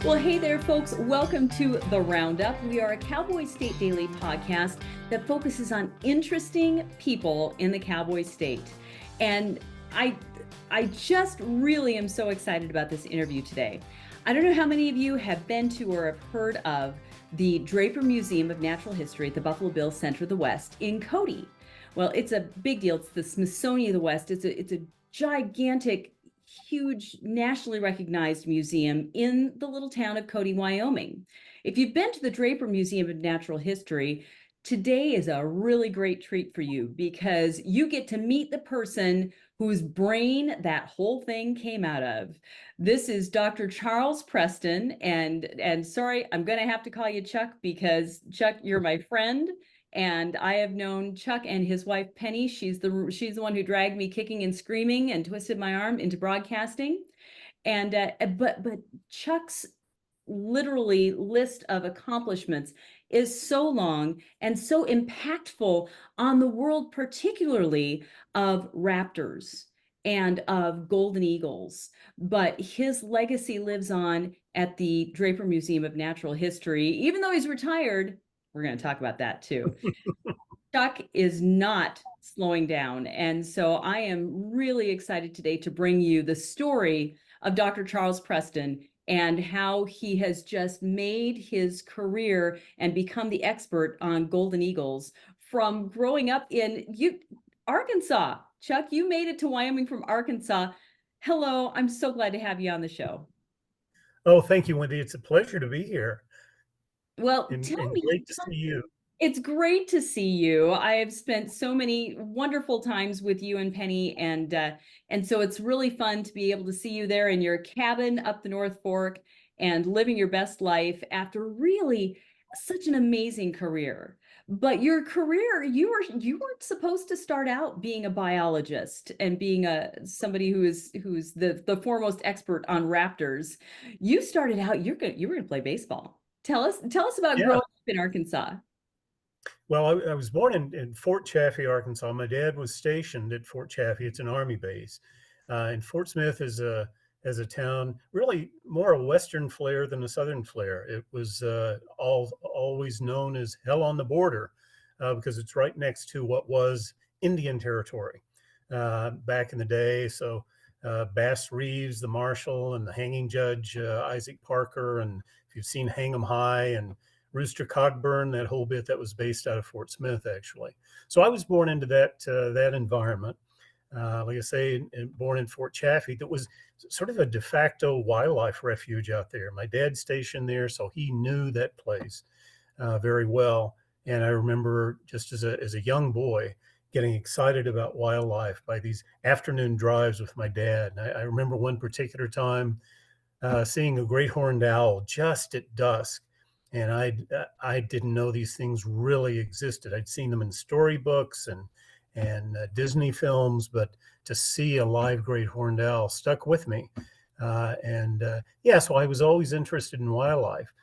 Well, hey there, folks. Welcome to the Roundup. We are a Cowboy State Daily podcast that focuses on interesting people in the Cowboy State. And I just really am so excited about this interview today. I don't know how many of you have been to or have heard of the Draper Museum of Natural History at the Buffalo Bills Center of the West in Cody. Well, it's a big deal. It's the Smithsonian of the West. It's a gigantic, huge, nationally recognized museum in the little town of Cody, Wyoming. If you've been to the Draper Museum of Natural History, today is a really great treat for you because you get to meet the person whose brain that whole thing came out of. This is Dr. Charles Preston, and sorry, I'm going to have to call you Chuck because Chuck, you're my friend. And I have known Chuck and his wife Penny. She's the one who dragged me kicking and screaming and twisted my arm into broadcasting. And but Chuck's literally list of accomplishments is so long and so impactful on the world, particularly of raptors and of golden eagles. But his legacy lives on at the Draper Museum of Natural History. Even though he's retired, we're going to talk about that too. Chuck is not slowing down. And so I am really excited today to bring you the story of Dr. Charles Preston and how he has just made his career and become the expert on golden eagles from growing up in Arkansas. Chuck, you made it to Wyoming from Arkansas. Hello, I'm so glad to have you on the show. Oh, thank you, Wendy. It's a pleasure to be here. Well, And tell me. great to see you. It's great to see you. I have spent so many wonderful times with you and Penny, and so it's really fun to be able to see you there in your cabin up the North Fork and living your best life after really such an amazing career. But your career, you weren't supposed to start out being a biologist and being somebody who's the foremost expert on raptors. You started out, you were gonna play baseball. Tell us about Yeah. growing up in Arkansas. Well, I was born in Fort Chaffee, Arkansas. My dad was stationed at Fort Chaffee. It's an Army base. And Fort Smith is a town really more a Western flair than a Southern flair. It was always known as hell on the border because it's right next to what was Indian territory back in the day. So Bass Reeves, the marshal, and the hanging judge, Isaac Parker. And if you've seen Hang 'em High and Rooster Cogburn, that whole bit, that was based out of Fort Smith, actually. So I was born into that environment. Like I say, born in Fort Chaffee, that was sort of a de facto wildlife refuge out there. My dad's stationed there, so he knew that place very well. And I remember just as a young boy getting excited about wildlife by these afternoon drives with my dad. And I remember one particular time seeing a great horned owl just at dusk. And I didn't know these things really existed. I'd seen them in storybooks and Disney films, but to see a live great horned owl stuck with me. Yeah, so I was always interested in wildlife,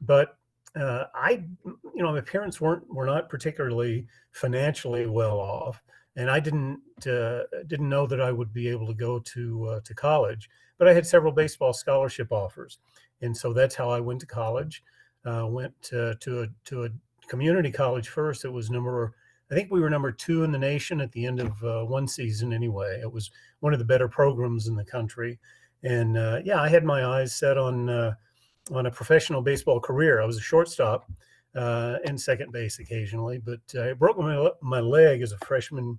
but my parents were not particularly financially well off, and I didn't know that I would be able to go to college. But I had several baseball scholarship offers, and so that's how I went to college. Went to a community college first. I think we were number 2 in the nation at the end of one season. Anyway, it was one of the better programs in the country, and yeah, I had my eyes set on a professional baseball career. I was a shortstop and second base occasionally, but I broke my leg as a freshman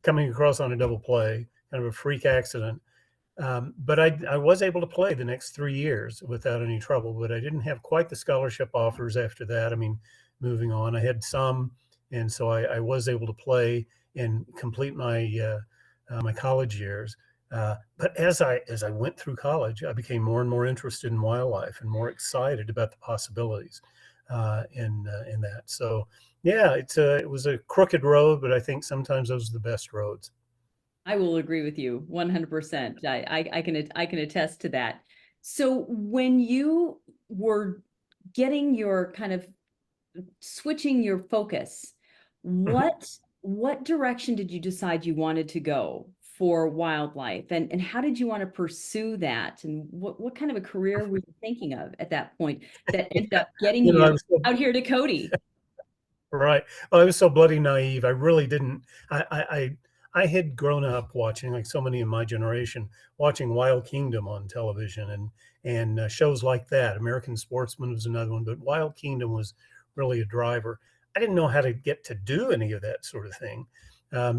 coming across on a double play, kind of a freak accident. But I was able to play the next 3 years without any trouble, but I didn't have quite the scholarship offers after that. I mean, moving on, I had some, and so I was able to play and complete my college years. But as I went through college, I became more and more interested in wildlife and more excited about the possibilities in that. So yeah, it was a crooked road, but I think sometimes those are the best roads. I will agree with you 100%. I can attest to that. So when you were getting your kind of switching your focus, Mhm. what direction did you decide you wanted to go for wildlife, and how did you want to pursue that, and what kind of a career were you thinking of at that point that ended up getting You know, I you was so, out here to Cody? right. Well, I was so bloody naive. I really didn't. I had grown up watching, like so many in my generation, watching Wild Kingdom on television and shows like that. American Sportsman was another one, but Wild Kingdom was really a driver. I didn't know how to get to do any of that sort of thing.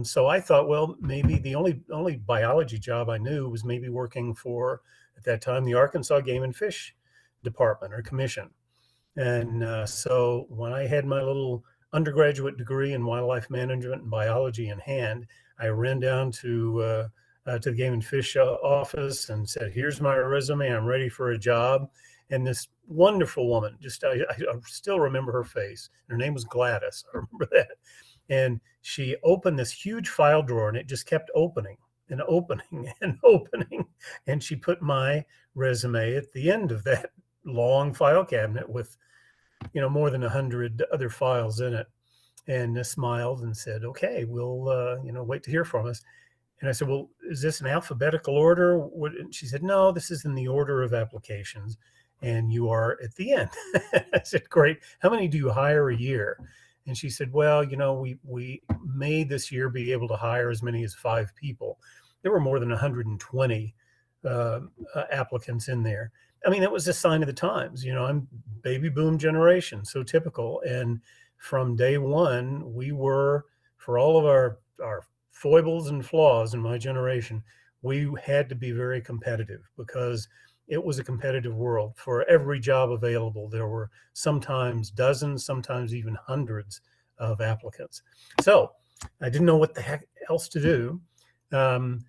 So I thought, well, maybe the only biology job I knew was maybe working for, at that time, the Arkansas Game and Fish Department or Commission. And so when I had my little undergraduate degree in wildlife management and biology in hand, I ran down to the Game and Fish office and said, "Here's my resume. I'm ready for a job." And this wonderful woman, just I still remember her face. Her name was Gladys. I remember that. And she opened this huge file drawer, and it just kept opening and opening and opening. And she put my resume at the end of that long file cabinet with, more than 100 other files in it, and smiled and said, "Okay, we'll, wait to hear from us." And I said, "Well, is this an alphabetical order?" And she said, "No, this is in the order of applications, and you are at the end." I said, "Great. How many do you hire a year?" And she said, "Well, we may this year be able to hire as many as 5 people." There were more than 120 applicants in there. I mean, that was a sign of the times. I'm baby boom generation, so typical. And from day one, we were, for all of our foibles and flaws in my generation, we had to be very competitive because it was a competitive world. For every job available, there were sometimes dozens, sometimes even hundreds of applicants. So I didn't know what the heck else to do. And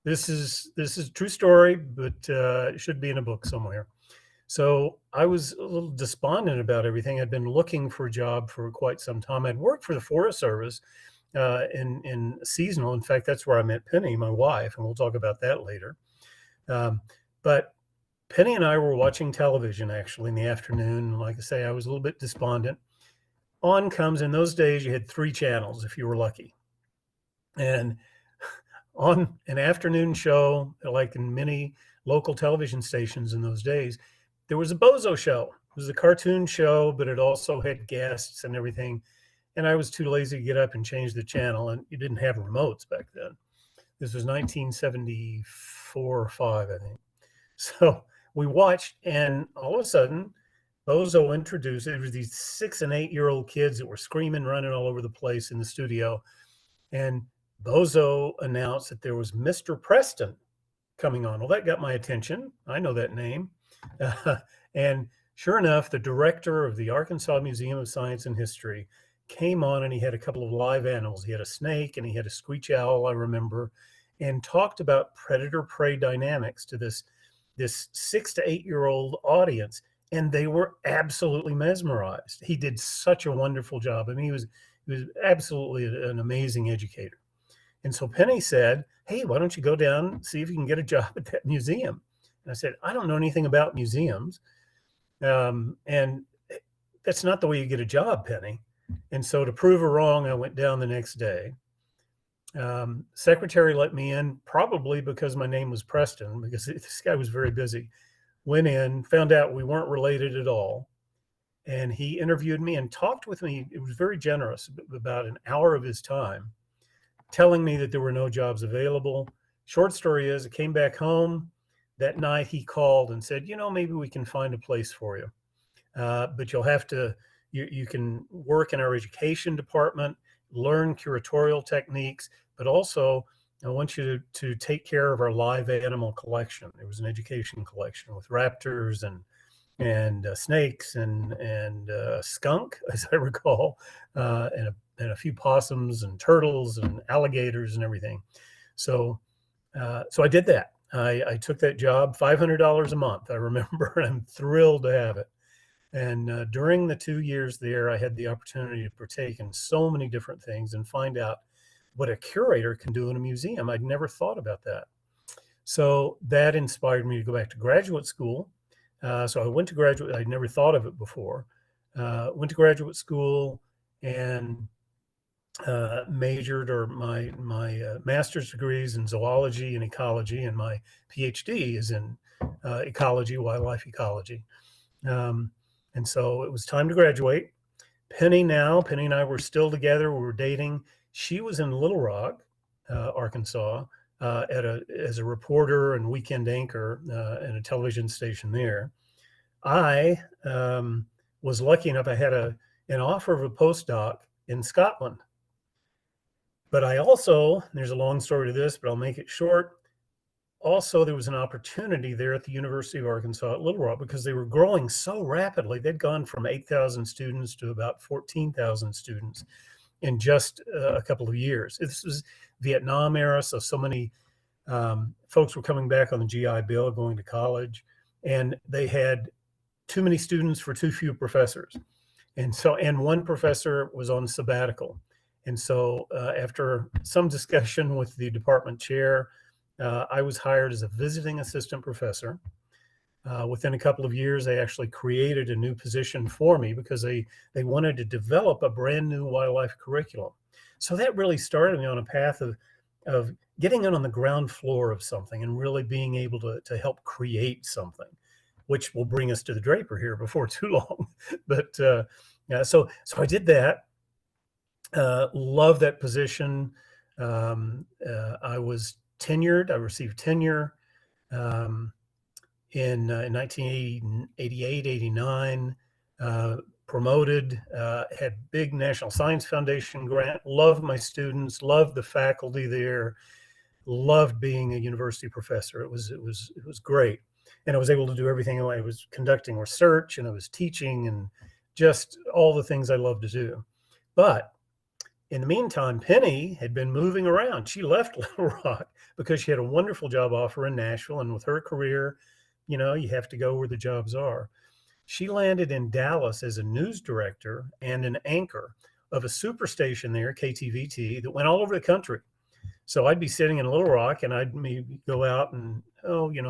this is a true story, but it should be in a book somewhere. So I was a little despondent about everything. I'd been looking for a job for quite some time. I'd worked for the Forest Service in seasonal. In fact, that's where I met Penny, my wife, and we'll talk about that later. But Penny and I were watching television actually in the afternoon. Like I say, I was a little bit despondent. On comes, in those days, you had 3 channels if you were lucky. And on an afternoon show, like in many local television stations in those days, there was a Bozo show. It was a cartoon show, but it also had guests and everything. And I was too lazy to get up and change the channel. And you didn't have remotes back then. This was 1974 or 5, I think. So we watched, and all of a sudden, Bozo introduced, it was these 6 and 8-year-old kids that were screaming, running all over the place in the studio. And Bozo announced that there was Mr. Preston coming on. Well, that got my attention. I know that name. And sure enough, the director of the Arkansas Museum of Science and History came on, and he had a couple of live animals. He had a snake and he had a screech owl, I remember, and talked about predator-prey dynamics to this 6 to 8-year-old audience. And they were absolutely mesmerized. He did such a wonderful job. I mean, he was absolutely an amazing educator. And so Penny said, "Hey, why don't you go down and see if you can get a job at that museum?" And I said, "I don't know anything about museums. And that's not the way you get a job, Penny." And so to prove her wrong, I went down the next day. Secretary let me in, probably because my name was Preston, because this guy was very busy. Went in, found out we weren't related at all. And he interviewed me and talked with me. It was very generous, about an hour of his time, telling me that there were no jobs available. Short story is, I came back home that night. He called and said, "Maybe we can find a place for you. But you'll have to, you can work in our education department, learn curatorial techniques, but also I want you to take care of our live animal collection." There was an education collection with raptors and snakes and skunk, as I recall, and a few possums and turtles and alligators and everything. So I did that. I took that job, $500 a month, I remember, and I'm thrilled to have it. And during the 2 years there, I had the opportunity to partake in so many different things and find out what a curator can do in a museum. I'd never thought about that. So that inspired me to go back to graduate school. So I went to graduate. I'd never thought of it before. Went to graduate school and majored, or my master's degrees in zoology and ecology, and my PhD is in ecology, wildlife ecology. Um, and so it was time to graduate. Penny and I were still together. We were dating. She was in Little Rock, Arkansas, as a reporter and weekend anchor at a television station there. I was lucky enough. I had an offer of a postdoc in Scotland. But I also, there's a long story to this, but I'll make it short. Also, there was an opportunity there at the University of Arkansas at Little Rock because they were growing so rapidly. They'd gone from 8,000 students to about 14,000 students in just a couple of years. This was Vietnam era, so many folks were coming back on the GI Bill, going to college, and they had too many students for too few professors. And one professor was on sabbatical. And so after some discussion with the department chair, I was hired as a visiting assistant professor. Within a couple of years, they actually created a new position for me because they wanted to develop a brand new wildlife curriculum. So that really started me on a path of getting in on the ground floor of something and really being able to help create something, which will bring us to the Draper here before too long. But yeah, so I did that. Love that position. I was tenured. I received tenure um, in 1988, 89. Promoted. Had big National Science Foundation grant. Loved my students. Loved the faculty there. Loved being a university professor. It was great, and I was able to do everything. I was conducting research, and I was teaching, and just all the things I love to do. But in the meantime, Penny had been moving around. She left Little Rock because she had a wonderful job offer in Nashville. And with her career, you have to go where the jobs are. She landed in Dallas as a news director and an anchor of a superstation there, KTVT, that went all over the country. So I'd be sitting in Little Rock and I'd maybe go out and,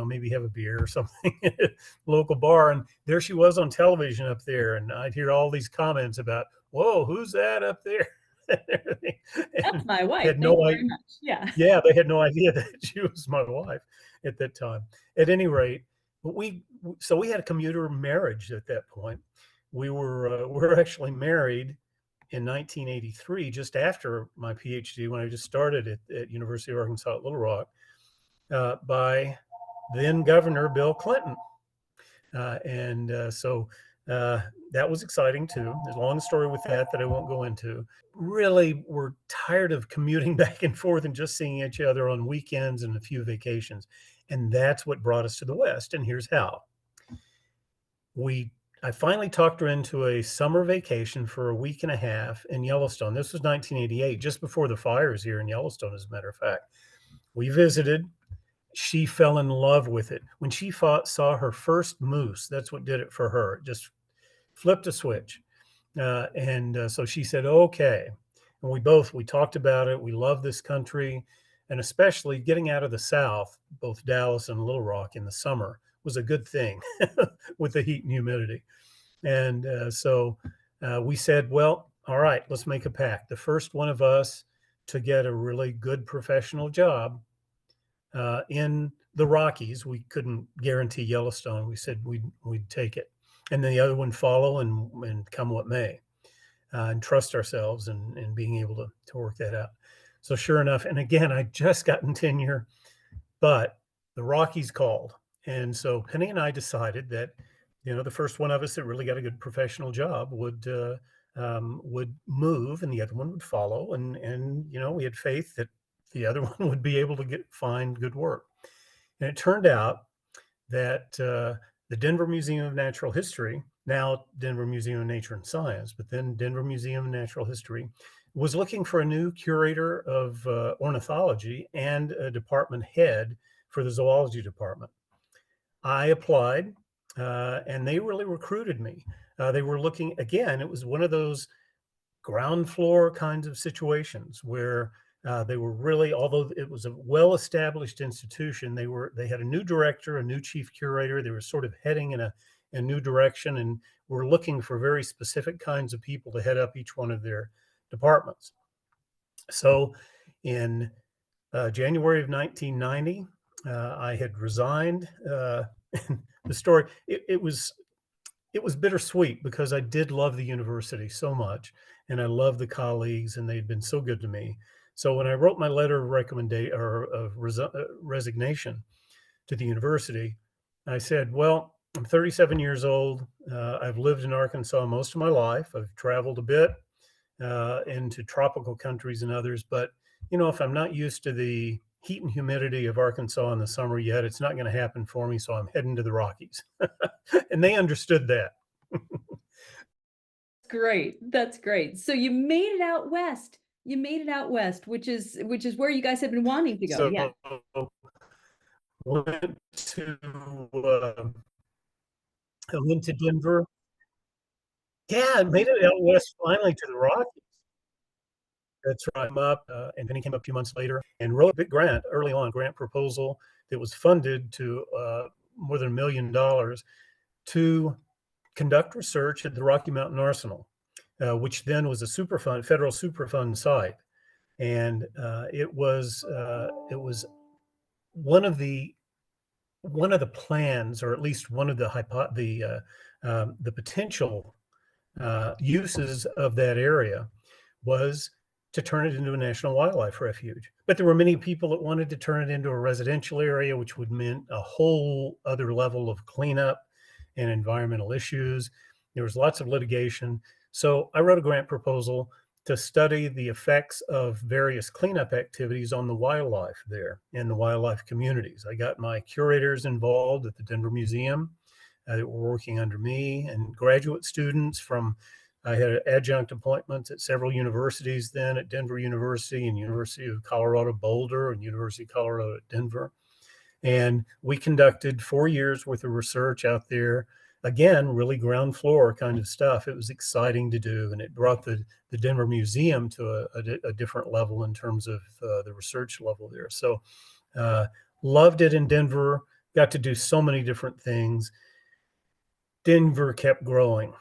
maybe have a beer or something at a local bar. And there she was on television up there. And I'd hear all these comments about, whoa, who's that up there? And everything. That's And my wife. had Thank no you idea. very much. Yeah. Yeah, they had no idea that she was my wife at that time. At any rate, we had a commuter marriage at that point. We were actually married in 1983, just after my PhD, when I just started at University of Arkansas at Little Rock, by then Governor Bill Clinton. And so that was exciting too. There's a long story with that I won't go into. Really, we're tired of commuting back and forth and just seeing each other on weekends and a few vacations. And that's what brought us to the West. And here's how. I finally talked her into a summer vacation for a week and a half in Yellowstone. This was 1988, just before the fires here in Yellowstone, as a matter of fact. We visited. She fell in love with it. When she saw her first moose, that's what did it for her. It just flipped a switch. And so she said, okay. And we talked about it. We love this country. And especially getting out of the South, both Dallas and Little Rock in the summer was a good thing with the heat and humidity. And so we said, well, all right, let's make a pact. The first one of us to get a really good professional job in the Rockies. We couldn't guarantee Yellowstone. We said we'd take it. And then the other one follow and come what may, and trust ourselves and being able to work that out. So sure enough, and again, I just gotten tenure, but the Rockies called. And so Penny and I decided that, the first one of us that really got a good professional job would move and the other one would follow. And we had faith that the other one would be able to find good work. And it turned out that the Denver Museum of Natural History, now Denver Museum of Nature and Science, but then Denver Museum of Natural History, was looking for a new curator of ornithology and a department head for the zoology department. I applied, and they really recruited me. They were looking, again, it was one of those ground floor kinds of situations where they were really, although it was a well-established institution, they had a new director, a new chief curator. They were sort of heading in a new direction, and were looking for very specific kinds of people to head up each one of their departments. So in January of 1990, I had resigned. The story, it was bittersweet because I did love the university so much, and I loved the colleagues, and they'd been so good to me. So when I wrote my letter of recommendation or of resignation to the university, I said, "Well, I'm 37 years old. I've lived in Arkansas most of my life. I've traveled a bit into tropical countries and others, but if I'm not used to the heat and humidity of Arkansas in the summer yet, it's not going to happen for me. So I'm heading to the Rockies." And they understood that. Great. That's great. So you made it out west. You made it out west, which is where you guys have been wanting to go. So Yeah. went to uh, I went to Denver. Yeah, I made it out west finally to the Rockies. That's right. I'm up, and then he came up a few months later and wrote a big grant early on, grant proposal that was funded to more than $1 million to conduct research at the Rocky Mountain Arsenal, which then was a Superfund, federal Superfund site, and it was one of the plans, or at least one of the potential uses of that area was to turn it into a national wildlife refuge. But there were many people that wanted to turn it into a residential area, which would mean a whole other level of cleanup and environmental issues. There was lots of litigation. So I wrote a grant proposal to study the effects of various cleanup activities on the wildlife there and the wildlife communities. I got my curators involved at the Denver Museum that were working under me, and graduate students from I had adjunct appointments at several universities then, at Denver University and University of Colorado Boulder and University of Colorado at Denver. And we conducted 4 years worth of research out there. Again, really ground floor kind of stuff. It was exciting to do, and it brought the Denver Museum to a different level in terms of the research level there. So loved it in Denver, got to do so many different things. Denver kept growing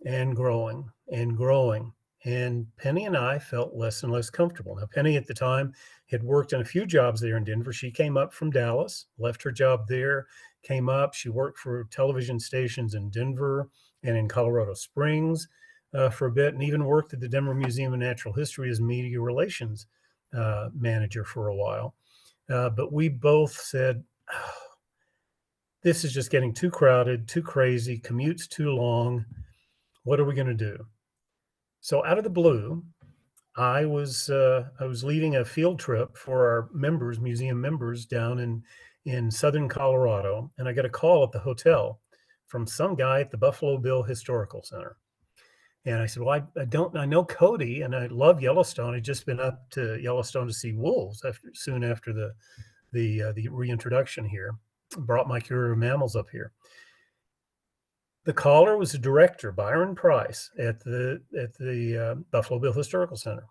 and growing and growing. And Penny and I felt less and less comfortable. Now, Penny at the time had worked in a few jobs there in Denver. She came up from Dallas, left her job there, came up. She worked for television stations in Denver and in Colorado Springs for a bit, and even worked at the Denver Museum of Natural History as media relations manager for a while. But we both said, "Oh, this is just getting too crowded, too crazy, commutes too long. What are we going to do?" So out of the blue, I was leading a field trip for our members, museum members, down in southern Colorado, and I got a call at the hotel from some guy at the Buffalo Bill Historical Center. And I said, "Well, I know Cody, and I love Yellowstone. I'd just been up to Yellowstone to see wolves soon after the reintroduction here. Brought my curator of mammals up here." The caller was a director, Byron Price, at the Buffalo Bill Historical Center,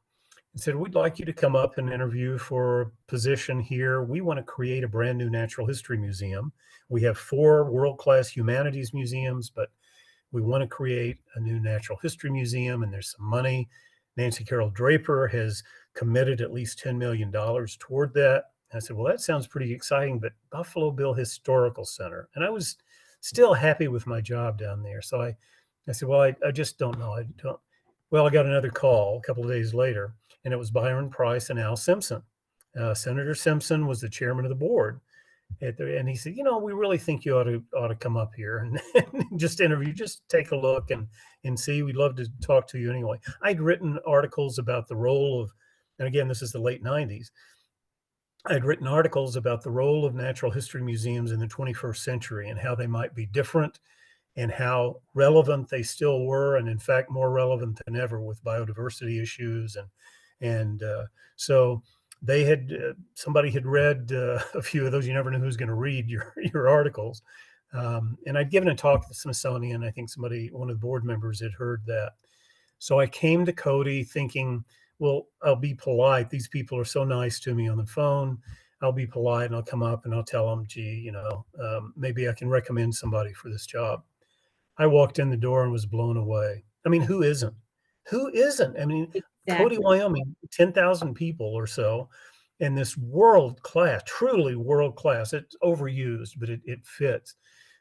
and said, "We'd like you to come up and interview for a position here. We want to create a brand new natural history museum. We have 4 world-class humanities museums, but we want to create a new natural history museum, and there's some money. Nancy Carroll Draper has committed at least $10 million toward that." And I said, "Well, that sounds pretty exciting, but Buffalo Bill Historical Center." And I was still happy with my job down there. So I said, "Well, I just don't know. I don't." Well, I got another call a couple of days later, and it was Byron Price and Al Simpson. Senator Simpson was the chairman of the board, and he said, "We really think you ought to come up here and, and just interview, just take a look and see. We'd love to talk to you anyway." I'd written articles about the role of, and again, this is the late '90s. I'd written articles about the role of natural history museums in the 21st century and how they might be different and how relevant they still were, and in fact more relevant than ever with biodiversity issues. And so they had somebody had read a few of those. You never know who's going to read your articles. And I'd given a talk at the Smithsonian. I think one of the board members had heard that. So I came to Cody thinking, well, I'll be polite. These people are so nice to me on the phone. I'll be polite and I'll come up and I'll tell them, "Gee, maybe I can recommend somebody for this job." I walked in the door and was blown away. I mean, who isn't? Who isn't? I mean, Cody, Exactly. Wyoming, 10,000 people or so, and this world class, truly world class. It's overused, but it fits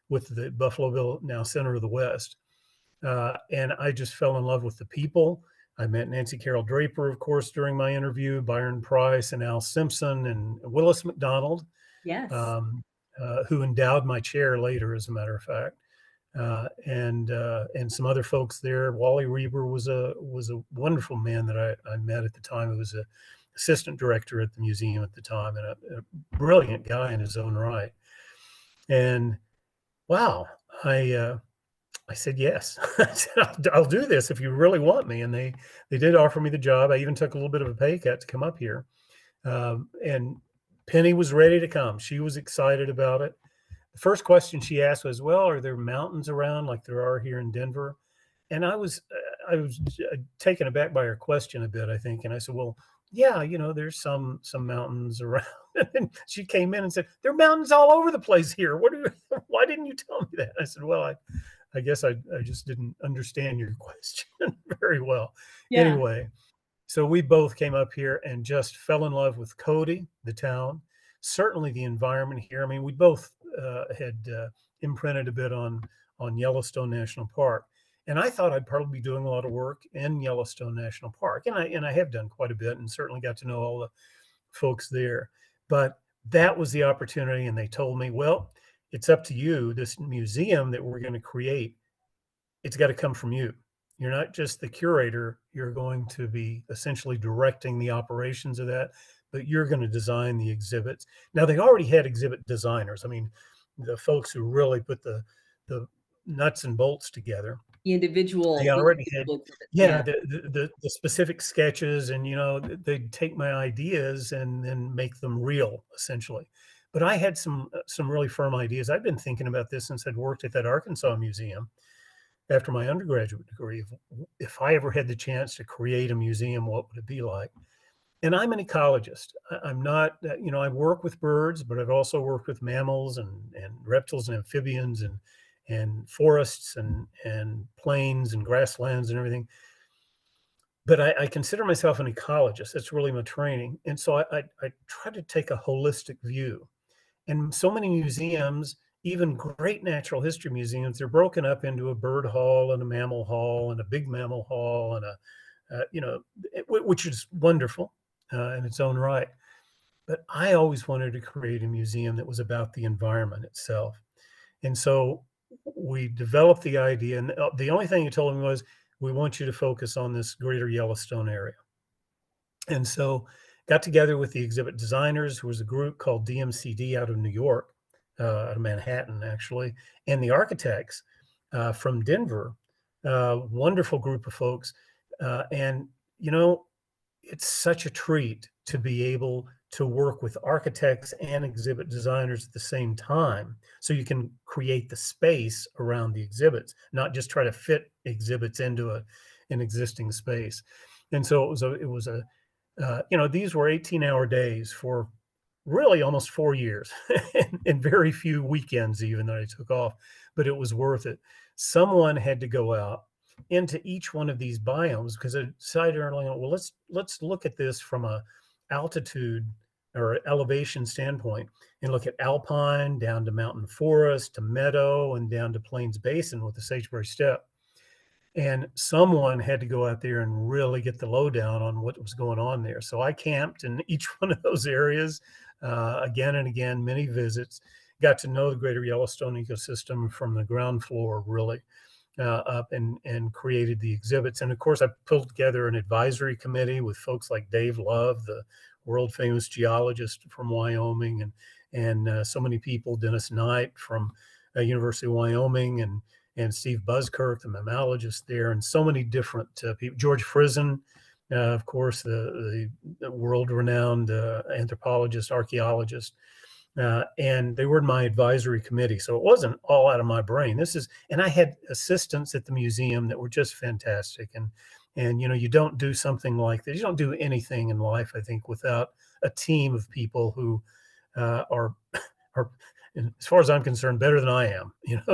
with the Buffalo Bill, now center of the West. And I just fell in love with the people. I met Nancy Carroll Draper, of course, during my interview, Byron Price and Al Simpson and Willis McDonald, Yes. um, who endowed my chair later, as a matter of fact, and some other folks there. Wally Reber was a wonderful man that I met at the time. He was a assistant director at the museum at the time, and a brilliant guy in his own right. And wow, I said yes. I said, I'll do this if you really want me. And they did offer me the job. I even took a little bit of a pay cut to come up here. And Penny was ready to come. She was excited about it. The first question she asked was, "Well, are there mountains around like there are here in Denver?" And I was taken aback by her question a bit, I think. And I said, "Well, yeah, there's some mountains around." And she came in and said, "There are mountains all over the place here. Why didn't you tell me that?" I said, "Well, I guess I just didn't understand your question very well." Yeah. Anyway, so we both came up here and just fell in love with Cody, the town, certainly the environment here. I mean, we both had imprinted a bit on Yellowstone National Park, and I thought I'd probably be doing a lot of work in Yellowstone National Park, and I have done quite a bit, and certainly got to know all the folks there. But that was the opportunity, and they told me, "Well, it's up to you. This museum that we're going to create, it's got to come from you. You're not just the curator, you're going to be essentially directing the operations of that, but you're going to design the exhibits." Now, they already had exhibit designers. I mean, the folks who really put the nuts and bolts together. They The already had, individual exhibits. yeah, Yeah. the specific sketches, and they'd take my ideas and then make them real, essentially. But I had some really firm ideas. I've been thinking about this since I'd worked at that Arkansas museum after my undergraduate degree. If I ever had the chance to create a museum, what would it be like? And I'm an ecologist. I'm not, I work with birds, but I've also worked with mammals and reptiles and amphibians and forests and plains and grasslands and everything. But I consider myself an ecologist. That's really my training. And so I try to take a holistic view. And so many museums, even great natural history museums, they're broken up into a bird hall and a mammal hall and a big mammal hall and which is wonderful in its own right. But I always wanted to create a museum that was about the environment itself. And so we developed the idea, and the only thing he told me was, "We want you to focus on this greater Yellowstone area." And so got together with the exhibit designers, who was a group called DMCD out of New York, out of Manhattan, actually, and the architects from Denver, wonderful group of folks. And, you know, it's such a treat to be able to work with architects and exhibit designers at the same time, so you can create the space around the exhibits, not just try to fit exhibits into an existing space. And so these were 18-hour days for really almost 4 years, and very few weekends even that I took off, but it was worth it. Someone had to go out into each one of these biomes, because I decided early on, well, let's look at this from a altitude or elevation standpoint, and look at alpine down to mountain forest to meadow and down to plains basin with the sagebrush steppe. And someone had to go out there and really get the lowdown on what was going on there. So I camped in each one of those areas again and again, many visits, got to know the greater Yellowstone ecosystem from the ground floor, really, up and created the exhibits. And of course, I pulled together an advisory committee with folks like Dave Love, the world famous geologist from Wyoming, and so many people, Dennis Knight from University of Wyoming, and Steve Buskirk, the mammalogist there, and so many different people. George Frizen, of course, the world-renowned anthropologist, archaeologist, and they were in my advisory committee. So it wasn't all out of my brain. And I had assistants at the museum that were just fantastic. And you don't do something like this. You don't do anything in life, I think, without a team of people who are, as far as I'm concerned, better than I am.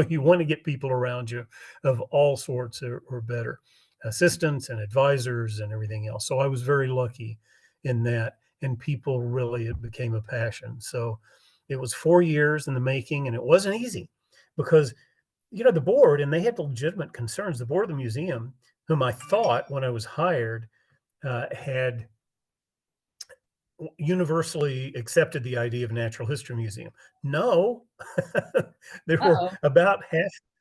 You want to get people around you of all sorts, or better. assistants and advisors and everything else. So I was very lucky in that, and people really, it became a passion. So it was 4 years in the making, and it wasn't easy because the board, and they had legitimate concerns. The board of the museum, whom I thought when I was hired had universally accepted the idea of Natural History Museum. No, there were Uh-oh. about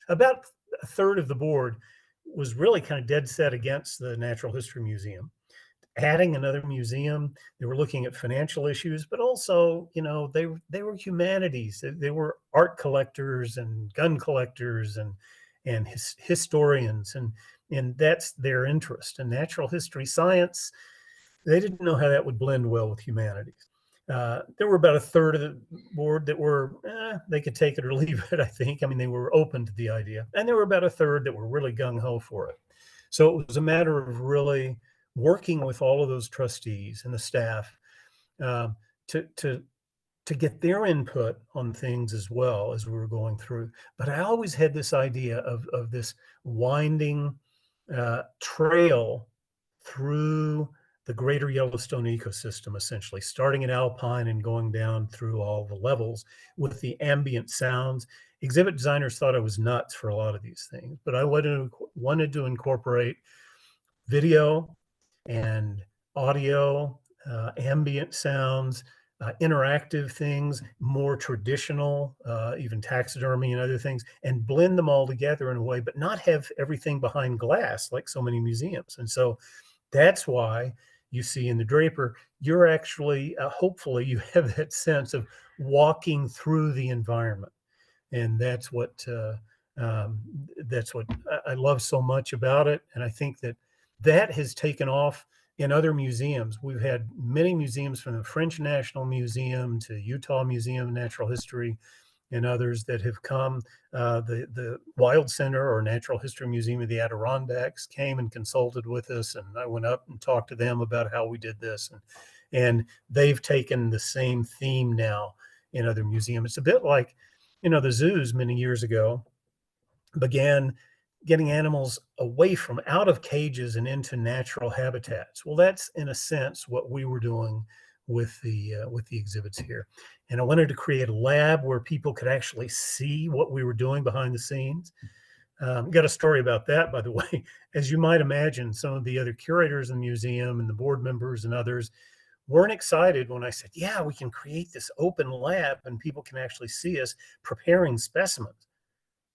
a third of the board was really kind of dead set against the Natural History Museum. Adding another museum, they were looking at financial issues, but also, they were humanities. They were art collectors and gun collectors and historians, and that's their interest. And natural history science, they didn't know how that would blend well with humanities. There were about a third of the board that were, they could take it or leave it, I think. I mean, they were open to the idea. And there were about a third that were really gung ho for it. So it was a matter of really working with all of those trustees and the staff um, to, to, to get their input on things as well as we were going through. But I always had this idea of this winding trail through the greater Yellowstone ecosystem, essentially starting at Alpine and going down through all the levels with the ambient sounds. Exhibit designers thought I was nuts for a lot of these things, but I wanted to incorporate video and audio, ambient sounds, interactive things, more traditional, even taxidermy and other things, and blend them all together in a way, but not have everything behind glass like so many museums. And so that's why you see in the Draper, you're actually, hopefully, you have that sense of walking through the environment, and um, that's what I love so much about it. And I think that has taken off in other museums. We've had many museums, from the French National Museum to Utah Museum of Natural History, and others that have come. The Wild Center or Natural History Museum of the Adirondacks came and consulted with us, and I went up and talked to them about how we did this, and they've taken the same theme now in other museums. It's a bit like, the zoos many years ago began getting animals away from out of cages and into natural habitats. Well, that's in a sense what we were doing with the exhibits here. And I wanted to create a lab where people could actually see what we were doing behind the scenes. Got a story about that, by the way. As you might imagine, some of the other curators in the museum and the board members and others weren't excited when I said, yeah, we can create this open lab and people can actually see us preparing specimens.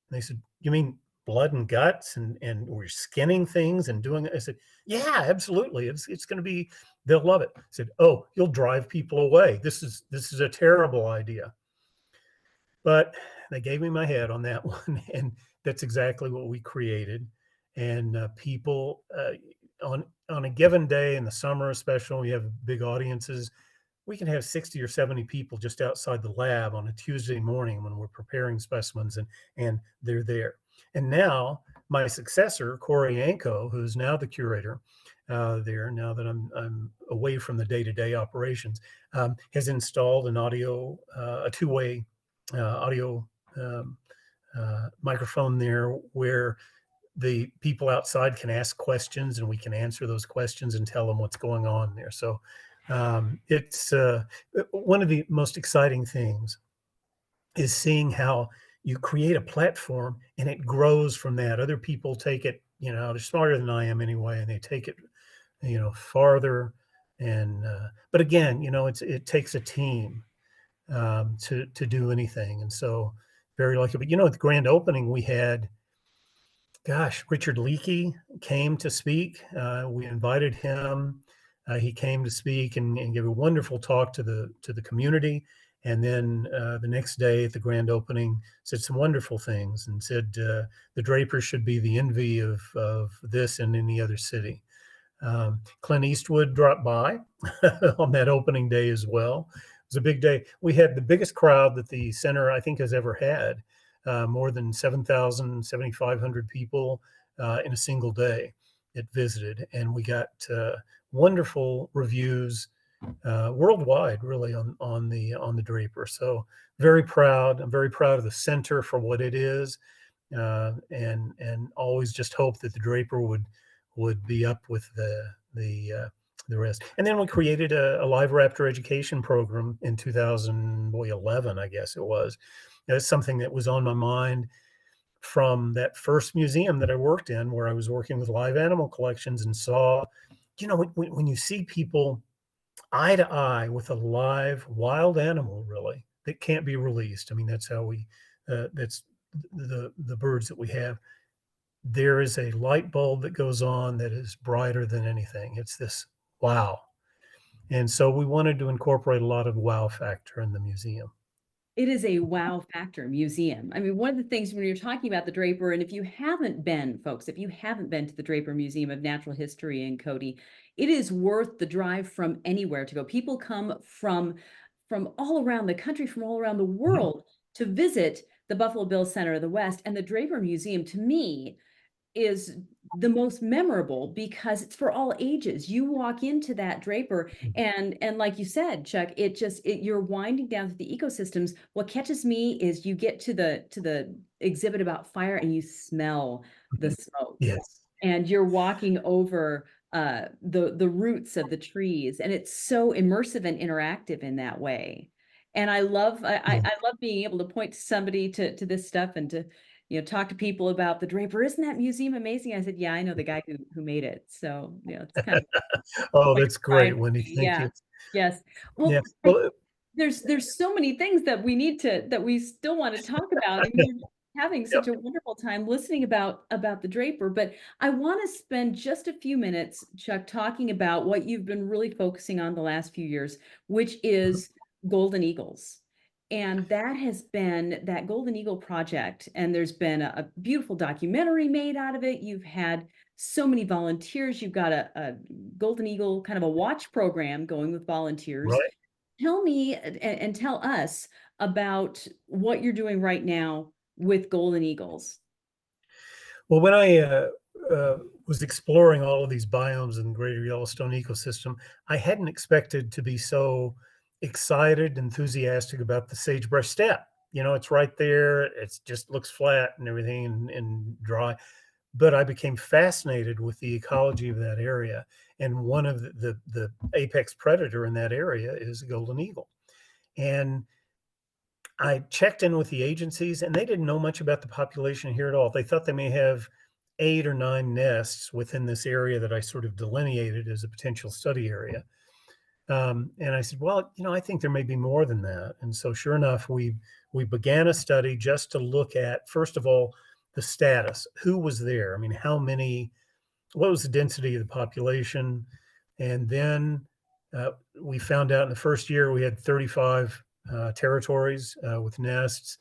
And they said, you mean blood and guts and we're skinning things and doing it? I said, yeah, absolutely. It's going to be, they'll love it. I said, oh, you'll drive people away. This is a terrible idea. But they gave me my head on that one, and that's exactly what we created. And people on a given day in the summer, especially when we have big audiences, we can have 60 or 70 people just outside the lab on a Tuesday morning when we're preparing specimens, and they're there. And now my successor, Corey Yanko, who's now the curator there, now that I'm away from the day-to-day operations, has installed a two-way audio microphone there where the people outside can ask questions and we can answer those questions and tell them what's going on there. So it's one of the most exciting things is seeing how you create a platform and it grows from that. Other people take it, they're smarter than I am anyway, and they take it, farther. And but again, it takes a team to do anything. And so very lucky. But at the grand opening, we had, gosh, Richard Leakey came to speak. We invited him. He came to speak and give a wonderful talk to the community. And then the next day at the grand opening, said some wonderful things and said the Drapers should be the envy of this and any other city. Clint Eastwood dropped by on that opening day as well. It was a big day. We had the biggest crowd that the center, I think, has ever had, more than 7,000, 7,500 people in a single day that visited. And we got wonderful reviews worldwide, really, on the Draper. So very proud. I'm very proud of the center for what it is, and always just hope that the Draper would be up with the rest. And then we created a live raptor education program in 2011, I guess it was. That's something that was on my mind from that first museum that I worked in, where I was working with live animal collections and saw, when you see people eye to eye with a live wild animal, really, that can't be released. I mean, that's how that's the birds that we have. There is a light bulb that goes on that is brighter than anything. It's this wow. And so we wanted to incorporate a lot of wow factor in the museum. It is a wow factor museum. I mean, one of the things when you're talking about the Draper, and if you haven't been, folks, if you haven't been to the Draper Museum of Natural History in Cody, it is worth the drive from anywhere to go. People come from all around the country, from all around the Mhm. world to visit the Buffalo Bill Center of the West. And the Draper Museum, to me, is the most memorable because it's for all ages. You walk into that Draper and like you said, Chuck, you're winding down through the ecosystems. What catches me is you get to the exhibit about fire and you smell the Mhm. smoke Yes. and you're walking over the roots of the trees, and it's so immersive and interactive in that way. And Yeah. I love being able to point to somebody to this stuff and to talk to people about the Draper. Isn't that museum amazing? I said, yeah, I know the guy who made it. So it's kind of Oh, quite that's pride great, for Wendy. me. Thank Yeah. you. Yes. Yeah. Well, Well, there's so many things that we still want to talk about, and we're having yep. such a wonderful time listening about the Draper. But I want to spend just a few minutes, Chuck, talking about what you've been really focusing on the last few years, which Mhm. is golden eagles. And that has been that Golden Eagle project. And there's been a beautiful documentary made out of it. You've had so many volunteers. You've got a Golden Eagle kind of a watch program going with volunteers. Right. Tell me and tell us about what you're doing right now with golden eagles. Well, when I uh, was exploring all of these biomes in the Greater Yellowstone ecosystem, I hadn't expected to be so excited, enthusiastic about the sagebrush steppe. It's right there. It just looks flat and everything and dry. But I became fascinated with the ecology of that area. And one of the apex predator in that area is a golden eagle. And I checked in with the agencies, and they didn't know much about the population here at all. They thought they may have 8 or 9 nests within this area that I sort of delineated as a potential study area. And I said, well, I think there may be more than that. And so, sure enough, we began a study just to look at, first of all, the status. Who was there? I mean, how many? What was the density of the population? And then we found out in the first year we had 35 territories with nests,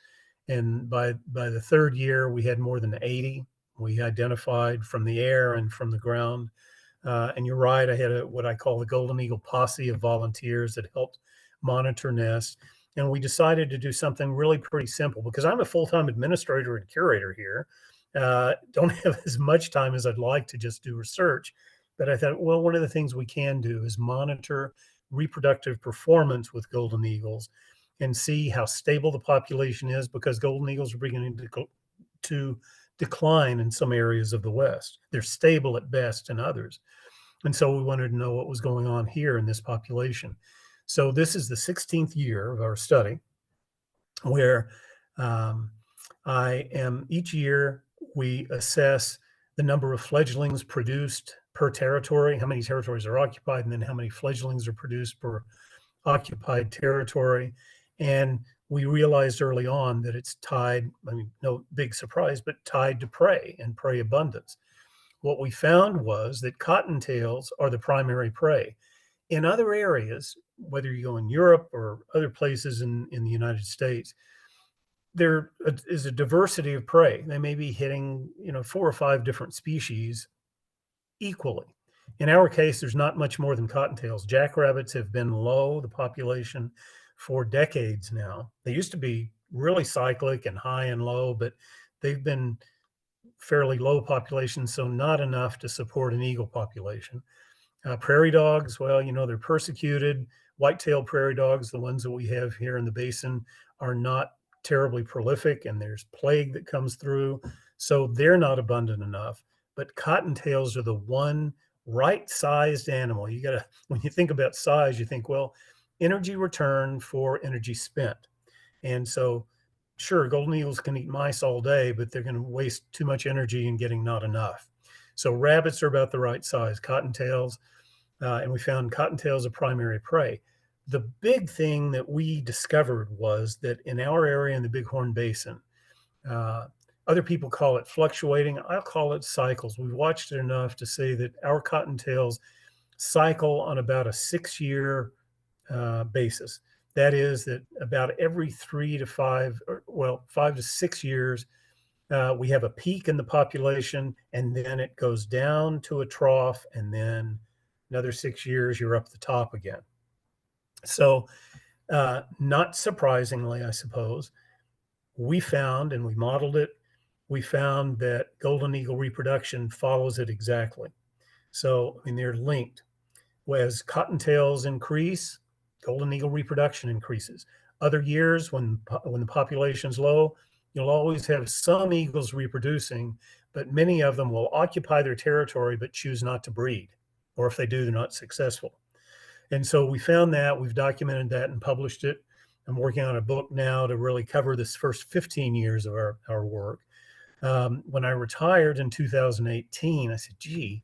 and by the third year we had more than 80. We identified from the air and from the ground. And you're right, I had what I call the Golden Eagle posse of volunteers that helped monitor nests. And we decided to do something really pretty simple because I'm a full time administrator and curator here. Don't have as much time as I'd like to just do research. But I thought, well, one of the things we can do is monitor reproductive performance with golden eagles and see how stable the population is because golden eagles are beginning to decline in some areas of the West. They're stable at best in others. And so we wanted to know what was going on here in this population. So this is the 16th year of our study where um, I am each year we assess the number of fledglings produced per territory, how many territories are occupied, and then how many fledglings are produced per occupied territory. And we realized early on that it's tied, I mean, no big surprise, but tied to prey and prey abundance. What we found was that cottontails are the primary prey. In other areas, whether you go in Europe or other places in the United States, there is a diversity of prey. They may be hitting, 4 or 5 different species equally. In our case, there's not much more than cottontails. Jackrabbits have been low, the population, for decades now. They used to be really cyclic and high and low, but they've been fairly low population, so not enough to support an eagle population. Prairie dogs, well, they're persecuted. White-tailed prairie dogs, the ones that we have here in the basin, are not terribly prolific, and there's plague that comes through, so they're not abundant enough. but cottontails are the one right-sized animal. You gotta, when you think about size, you think, well, energy return for energy spent. And so, sure, golden eagles can eat mice all day, but they're going to waste too much energy and getting not enough. So rabbits are about the right size. Cottontails, and we found cottontails a primary prey. The big thing that we discovered was that in our area in the Bighorn Basin, uh, other people call it fluctuating. I'll call it cycles. We've watched it enough to say that our cottontails cycle on about a 6 year basis. That is, that about every 3 to 5, or, well, 5 to 6 years, we have a peak in the population, and then it goes down to a trough, and then another 6 years, you're up the top again. So, not surprisingly, I suppose, we found, and we modeled it, we found that golden eagle reproduction follows it exactly. So, I mean, they're linked. As cottontails increase, golden eagle reproduction increases. Other years, when the population's low, you'll always have some eagles reproducing, but many of them will occupy their territory but choose not to breed, or if they do, they're not successful. And so we found that, we've documented that and published it. I'm working on a book now to really cover this first 15 years of our work. When I retired in 2018, I said, gee,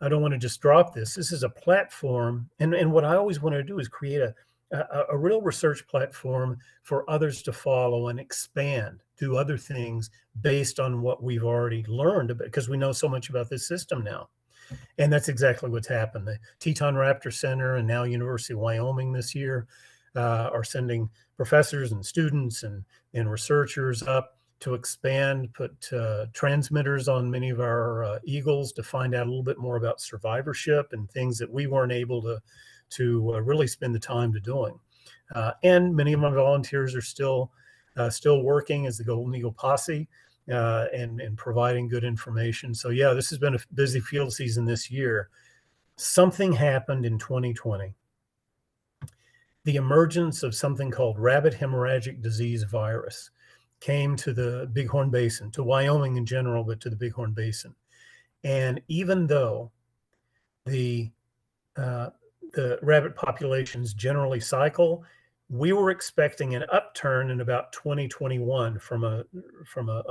I don't want to just drop this. This is a platform. And what I always want to do is create a real research platform for others to follow and expand, do other things based on what we've already learned, because we know so much about this system now. And that's exactly what's happened. The Teton Raptor Center and now University of Wyoming this year are sending professors and students and researchers up to expand, put transmitters on many of our eagles to find out a little bit more about survivorship and things that we weren't able to really spend the time to doing. And many of my volunteers are still working as the Golden Eagle Posse and providing good information. So yeah, this has been a busy field season this year. Something happened in 2020. The emergence of something called rabbit hemorrhagic disease virus came to the Bighorn Basin, to Wyoming in general, but to the Bighorn Basin. And even though the rabbit populations generally cycle, we were expecting an upturn in about 2021 from a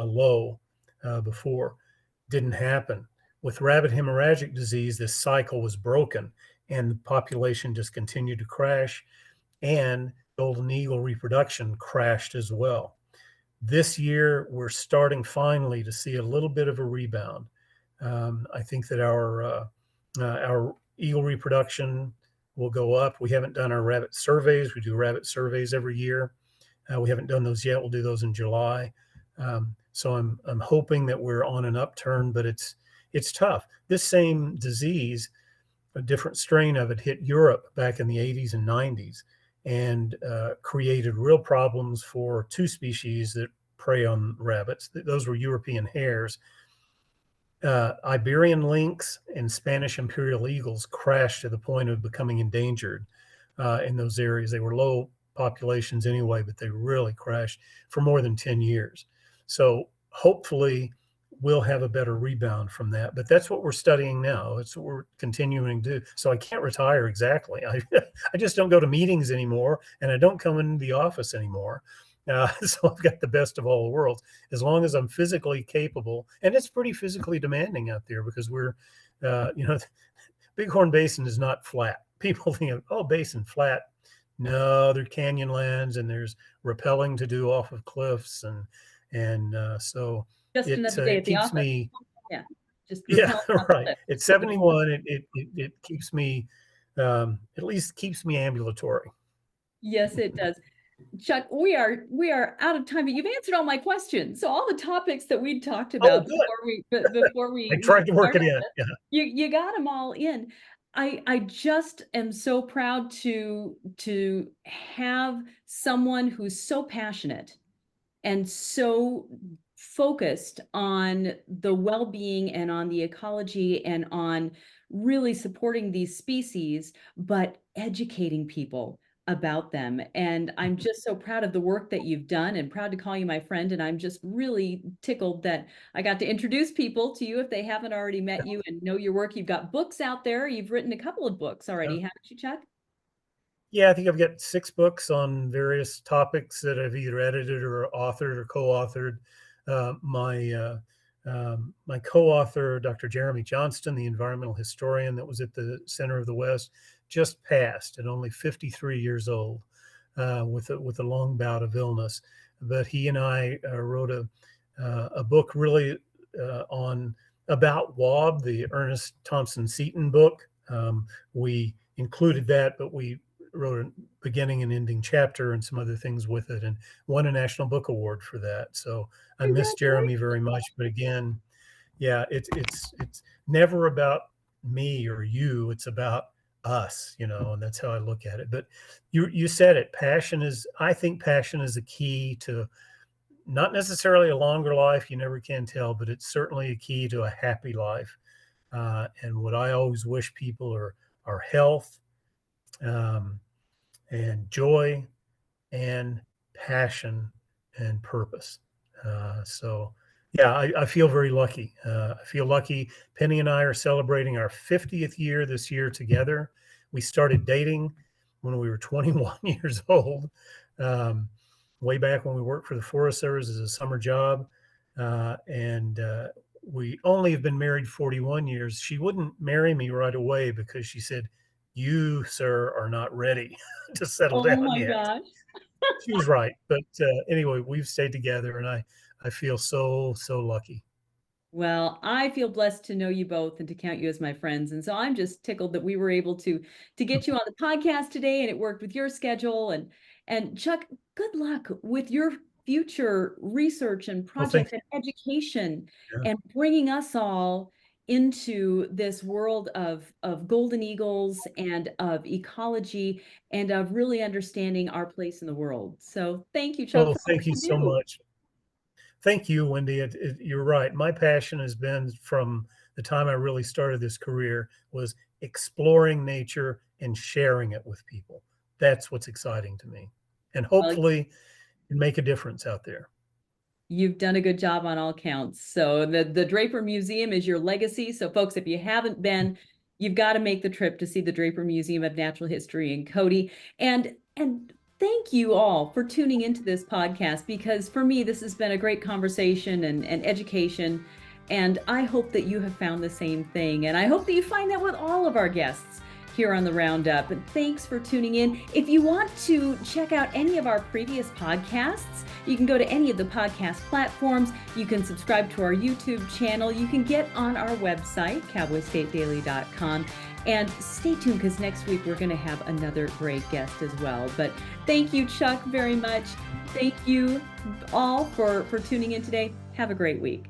low before. Didn't happen. With rabbit hemorrhagic disease, this cycle was broken, and the population just continued to crash, and golden eagle reproduction crashed as well. This year, we're starting finally to see a little bit of a rebound. I think that our eagle reproduction will go up. We haven't done our rabbit surveys. We do rabbit surveys every year. We haven't done those yet. We'll do those in July. So I'm hoping that we're on an upturn, but it's tough. This same disease, a different strain of it, hit Europe back in the 80s and 90s and created real problems for two species that prey on rabbits. Those were European hares. Iberian lynx and Spanish imperial eagles crashed to the point of becoming endangered in those areas. They were low populations anyway, but they really crashed for more than 10 years. So hopefully we'll have a better rebound from that. But that's what we're studying now. It's what we're continuing to do. So I can't retire exactly. I just don't go to meetings anymore, and I don't come into the office anymore. So I've got the best of all worlds. As long as I'm physically capable, and it's pretty physically demanding out there because we're, Bighorn Basin is not flat. People think, oh, basin flat. No, there are canyon lands and there's rappelling to do off of cliffs, and so Just another day it at the keeps office. me. Yeah, just Yeah, rappelling off the right. cliff. At 71, it keeps me, at least keeps me ambulatory. Yes, it does. Chuck, we are out of time, but you've answered all my questions. So all the topics that we talked about before we I tried to work it started in. this, Yeah. you got them all in. I just am so proud to have someone who's so passionate and so focused on the well-being and on the ecology and on really supporting these species, but educating people about them. And I'm just so proud of the work that you've done and proud to call you my friend. And I'm just really tickled that I got to introduce people to you if they haven't already met you and know your work. You've got books out there. You've written a couple of books already, haven't you, Chuck? Yeah, I think I've got 6 books on various topics that I've either edited or authored or co-authored. My co-author, Dr. Jeremy Johnston, the environmental historian that was at the Center of the West, just passed at only 53 years old, with a long bout of illness. But he and I wrote a book really on about WAB, the Ernest Thompson Seton book. We included that, but we wrote a beginning and ending chapter and some other things with it, and won a National Book Award for that. So I miss Jeremy very much. But again, yeah, it's never about me or you. It's about us, and that's how I look at it. But you said it. I think passion is a key to not necessarily a longer life. You never can tell, but it's certainly a key to a happy life. And what I always wish people are health, um, and joy and passion and purpose. So, yeah, I feel very lucky. I feel lucky. Penny and I are celebrating our 50th year this year together. We started dating when we were 21 years old, um, way back when we worked for the Forest Service as a summer job. And we only have been married 41 years. She wouldn't marry me right away because she said, "You, sir, are not ready to settle Oh down my yet." gosh. She was right. But anyway, we've stayed together, and I feel so lucky. Well, I feel blessed to know you both and to count you as my friends. And so I'm just tickled that we were able to get you on the podcast today and it worked with your schedule. And Chuck, good luck with your future research and Well, thank projects and education you. and bringing us all into this world of golden eagles and of ecology and of really understanding our place in the world. So thank you, Chuck, Oh, for all thank you you so do. much. Thank you, Wendy. You're right. My passion has been from the time I really started this career was exploring nature and sharing it with people. That's what's exciting to me, and Well, hopefully, can make a difference out there. you've done a good job on all counts. So the Draper Museum is your legacy. So folks, if you haven't been, you've got to make the trip to see the Draper Museum of Natural History in Cody. And thank you all for tuning into this podcast because for me this has been a great conversation and education. And I hope that you have found the same thing. And I hope that you find that with all of our guests here on the Roundup. And thanks for tuning in. If you want to check out any of our previous podcasts, you can go to any of the podcast platforms. You can subscribe to our YouTube channel. You can get on our website, cowboystatedaily.com. And stay tuned because next week we're going to have another great guest as well. But thank you, Chuck, very much. Thank you all for tuning in today. Have a great week.